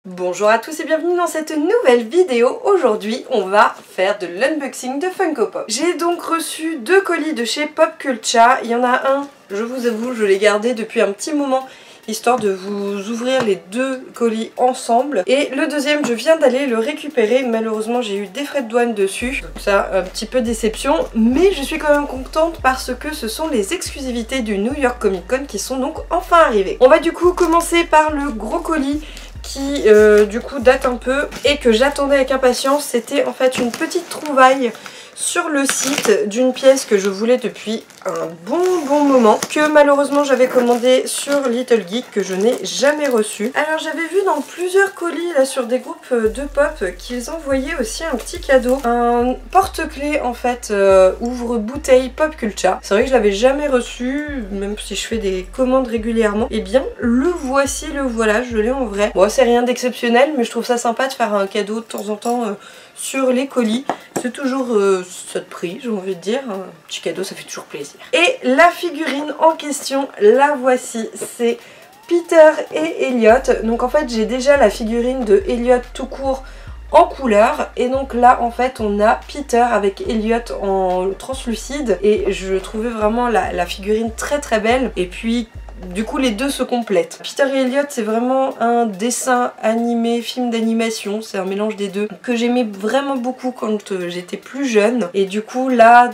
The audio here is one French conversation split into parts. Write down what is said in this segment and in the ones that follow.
Bonjour à tous et bienvenue dans cette nouvelle vidéo. Aujourd'hui on va faire de l'unboxing de Funko Pop. J'ai donc reçu deux colis de chez Popcultcha. Il y en a un, je vous avoue, je l'ai gardé depuis un petit moment, histoire de vous ouvrir les deux colis ensemble. Et le deuxième, je viens d'aller le récupérer. Malheureusement, j'ai eu des frais de douane dessus. Donc ça, un petit peu déception. Mais je suis quand même contente parce que ce sont les exclusivités du New York Comic Con qui sont donc enfin arrivées. On va du coup commencer par le gros colis qui du coup date un peu et que j'attendais avec impatience. C'était en fait une petite trouvaille sur le site d'une pièce que je voulais depuis un bon moment, que malheureusement j'avais commandé sur Little Geek, que je n'ai jamais reçu. Alors j'avais vu dans plusieurs colis là sur des groupes de pop qu'ils envoyaient aussi un petit cadeau, un porte-clés en fait ouvre-bouteille Popcultcha. C'est vrai que je l'avais jamais reçu, même si je fais des commandes régulièrement. Et bien le voici, le voilà, je l'ai en vrai. Bon, c'est rien d'exceptionnel, mais je trouve ça sympa de faire un cadeau de temps en temps sur les colis. C'est toujours ça de prix, j'ai envie de dire. Un petit cadeau, ça fait toujours plaisir. Et la figurine en question, la voici. C'est Peter et Elliot. Donc en fait, j'ai déjà la figurine de Elliot tout court en couleur. Et donc là, en fait, on a Peter avec Elliot en translucide. Et je trouvais vraiment la figurine très belle. Et puis du coup les deux se complètent. Peter et Elliot, c'est vraiment un dessin animé, film d'animation, c'est un mélange des deux que j'aimais vraiment beaucoup quand j'étais plus jeune. Et du coup là,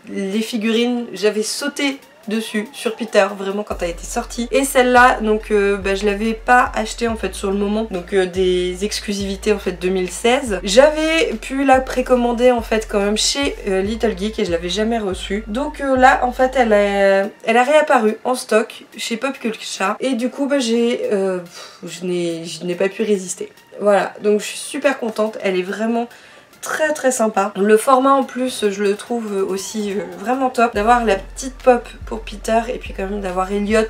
les figurines, j'avais sauté dessus sur Peter vraiment quand elle a été sortie, et celle-là donc je l'avais pas acheté en fait sur le moment, donc des exclusivités en fait 2016. J'avais pu la précommander en fait quand même chez Little Geek et je l'avais jamais reçue, donc là en fait elle a réapparu en stock chez Popcultcha et du coup je n'ai pas pu résister. Voilà, donc je suis super contente, elle est vraiment très sympa. Le format en plus, je le trouve aussi vraiment top, d'avoir la petite pop pour Peter et puis quand même d'avoir Elliot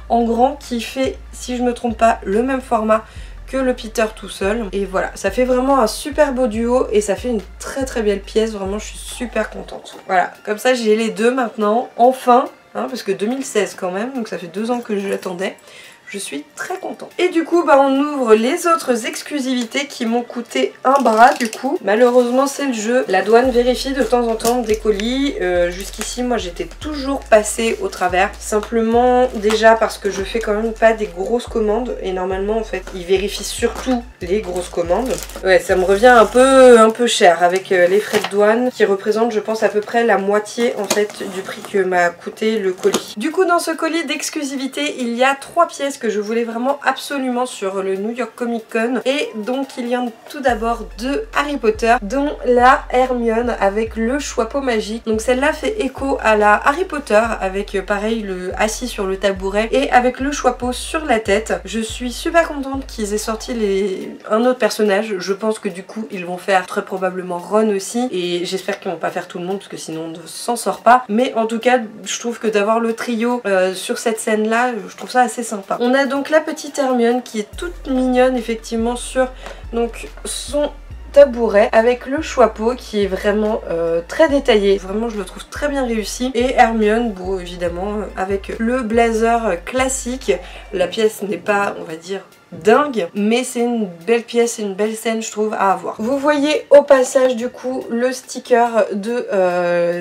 en grand qui fait, si je me trompe pas, le même format que le Peter tout seul. Et voilà, ça fait vraiment un super beau duo et ça fait une très belle pièce. Vraiment, je suis super contente. Voilà, comme ça j'ai les deux maintenant, enfin, hein, parce que 2016 quand même, donc ça fait 2 ans que je l'attendais. Je suis très contente. Et du coup, on ouvre les autres exclusivités qui m'ont coûté un bras du coup. Malheureusement, c'est le jeu. La douane vérifie de temps en temps des colis. Jusqu'ici, moi, j'étais toujours passée au travers. Simplement, déjà parce que je fais quand même pas des grosses commandes. Et normalement, en fait, ils vérifient surtout les grosses commandes. Ouais, ça me revient un peu cher avec les frais de douane qui représentent, je pense, à peu près la moitié, en fait, du prix que m'a coûté le colis. Du coup, dans ce colis d'exclusivité, il y a 3 pièces que je voulais vraiment absolument sur le New York Comic Con, et donc il y en a tout d'abord de Harry Potter, dont la Hermione avec le chapeau magique. Donc celle-là fait écho à la Harry Potter avec pareil le assis sur le tabouret et avec le chapeau sur la tête. Je suis super contente qu'ils aient sorti un autre personnage. Je pense que du coup ils vont faire très probablement Ron aussi, et j'espère qu'ils vont pas faire tout le monde parce que sinon on ne s'en sort pas, mais en tout cas je trouve que d'avoir le trio sur cette scène là, je trouve ça assez sympa. On a donc la petite Hermione qui est toute mignonne effectivement sur donc son tabouret avec le chapeau qui est vraiment très détaillé. Vraiment je le trouve très bien réussi. Et Hermione, bon évidemment avec le blazer classique. La pièce n'est pas, on va dire, dingue, mais c'est une belle pièce et une belle scène je trouve à avoir. Vous voyez au passage du coup le sticker de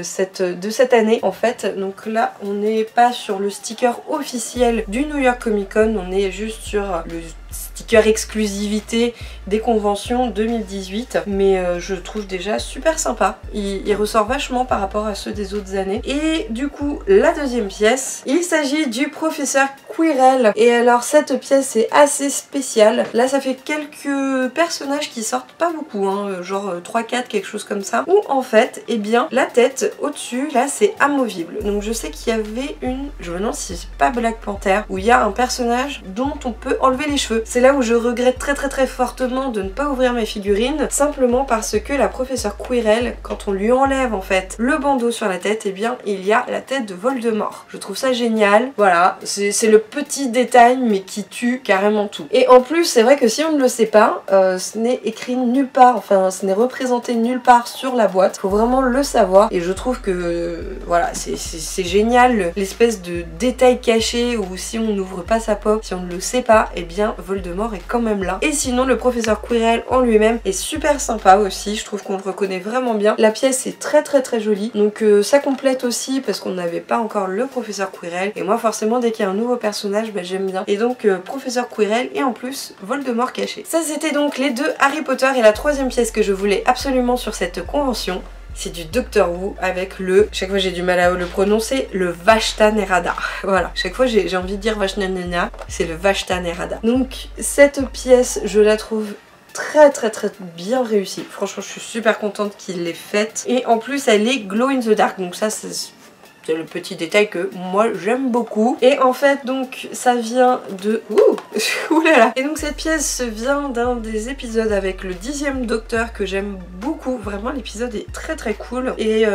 cette année en fait. Donc là on n'est pas sur le sticker officiel du New York Comic Con, on est juste sur le sticker exclusivité des conventions 2018, mais je le trouve déjà super sympa. Il ressort vachement par rapport à ceux des autres années. Et du coup la deuxième pièce, il s'agit du professeur Quirrell. Et alors cette pièce est assez spéciale. Là ça fait quelques personnages qui sortent, pas beaucoup, hein, genre 3-4 quelque chose comme ça, où en fait eh bien la tête au-dessus là c'est amovible. Donc je sais qu'il y avait je me demande si c'est pas Black Panther, où il y a un personnage dont on peut enlever les cheveux. C'est là où je regrette très fortement de ne pas ouvrir mes figurines, simplement parce que la professeure Quirrell, quand on lui enlève en fait le bandeau sur la tête, eh bien il y a la tête de Voldemort. Je trouve ça génial. Voilà, c'est le petits détails mais qui tuent carrément tout. Et en plus c'est vrai que si on ne le sait pas, ce n'est écrit nulle part, enfin ce n'est représenté nulle part sur la boîte, faut vraiment le savoir. Et je trouve que voilà, c'est génial l'espèce de détail caché où si on n'ouvre pas sa pop, si on ne le sait pas, et bien Voldemort est quand même là. Et sinon le professeur Quirrell en lui-même est super sympa aussi, je trouve qu'on le reconnaît vraiment bien. La pièce est très jolie, donc ça complète aussi parce qu'on n'avait pas encore le professeur Quirrell, et moi forcément dès qu'il y a un nouveau personnage, bah, j'aime bien. Et donc professeur Quirrell et en plus Voldemort caché. Ça c'était donc les deux Harry Potter, et la troisième pièce que je voulais absolument sur cette convention, c'est du Doctor Who avec le, chaque fois j'ai du mal à le prononcer, le Vashta Nerada. Voilà, chaque fois j'ai envie de dire Vashta-Nerada, c'est le Vashta Nerada. Donc cette pièce, je la trouve très bien réussie. Franchement, je suis super contente qu'il l'ait faite. Et en plus, elle est glow in the dark, donc ça c'est le petit détail que moi j'aime beaucoup. Et en fait donc ça vient de... Oulala. Et donc cette pièce vient d'un des épisodes avec le 10e Docteur que j'aime beaucoup. Vraiment l'épisode est très cool et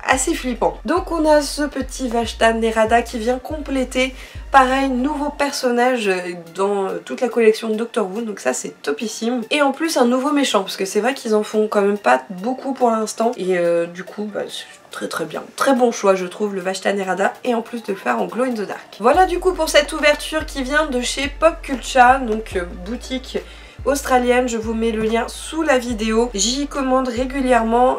assez flippant. Donc on a ce petit Vashta Nerada qui vient compléter pareil, nouveau personnage dans toute la collection de Doctor Who, donc ça c'est topissime. Et en plus un nouveau méchant, parce que c'est vrai qu'ils en font quand même pas beaucoup pour l'instant. Et du coup, bah, très bien. Très bon choix je trouve, le Vashta Nerada, et en plus de le faire en glow in the dark. Voilà du coup pour cette ouverture qui vient de chez Pop Culture, donc boutique australienne. Je vous mets le lien sous la vidéo. J'y commande régulièrement,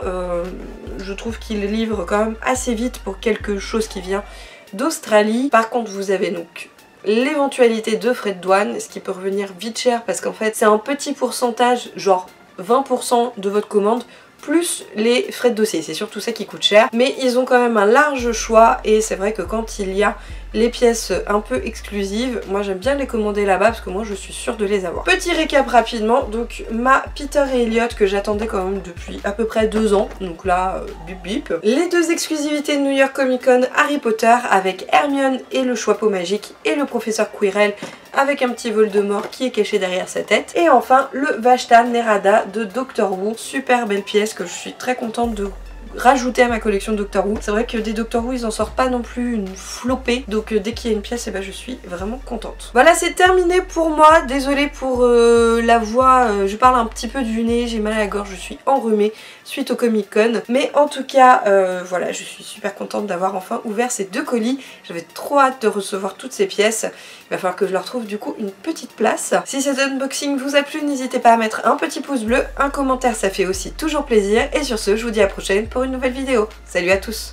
je trouve qu'ils livrent quand même assez vite pour quelque chose qui vient d'Australie. Par contre vous avez donc l'éventualité de frais de douane, ce qui peut revenir vite cher parce qu'en fait c'est un petit pourcentage, genre 20% de votre commande plus les frais de dossier, c'est surtout ça qui coûte cher, mais ils ont quand même un large choix. Et c'est vrai que quand il y a les pièces un peu exclusives, moi j'aime bien les commander là-bas parce que moi je suis sûre de les avoir. Petit récap rapidement, donc ma Peter et Elliot que j'attendais quand même depuis à peu près 2 ans, donc là bip bip. Les 2 exclusivités de New York Comic Con Harry Potter avec Hermione et le Choixpeau magique, et le professeur Quirrell avec un petit Voldemort qui est caché derrière sa tête. Et enfin le Vashta Nerada de Doctor Who, super belle pièce que je suis très contente de rajouter à ma collection Doctor Who. C'est vrai que des Doctor Who ils en sortent pas non plus une flopée, donc dès qu'il y a une pièce, et ben je suis vraiment contente. Voilà, c'est terminé pour moi, désolée pour la voix, je parle un petit peu du nez, j'ai mal à la gorge, je suis enrhumée suite au Comic Con, mais en tout cas voilà, je suis super contente d'avoir enfin ouvert ces 2 colis. J'avais trop hâte de recevoir toutes ces pièces, il va falloir que je leur trouve du coup une petite place. Si cet unboxing vous a plu, n'hésitez pas à mettre un petit pouce bleu, un commentaire, ça fait aussi toujours plaisir, et sur ce je vous dis à la prochaine pour une nouvelle vidéo. Salut à tous!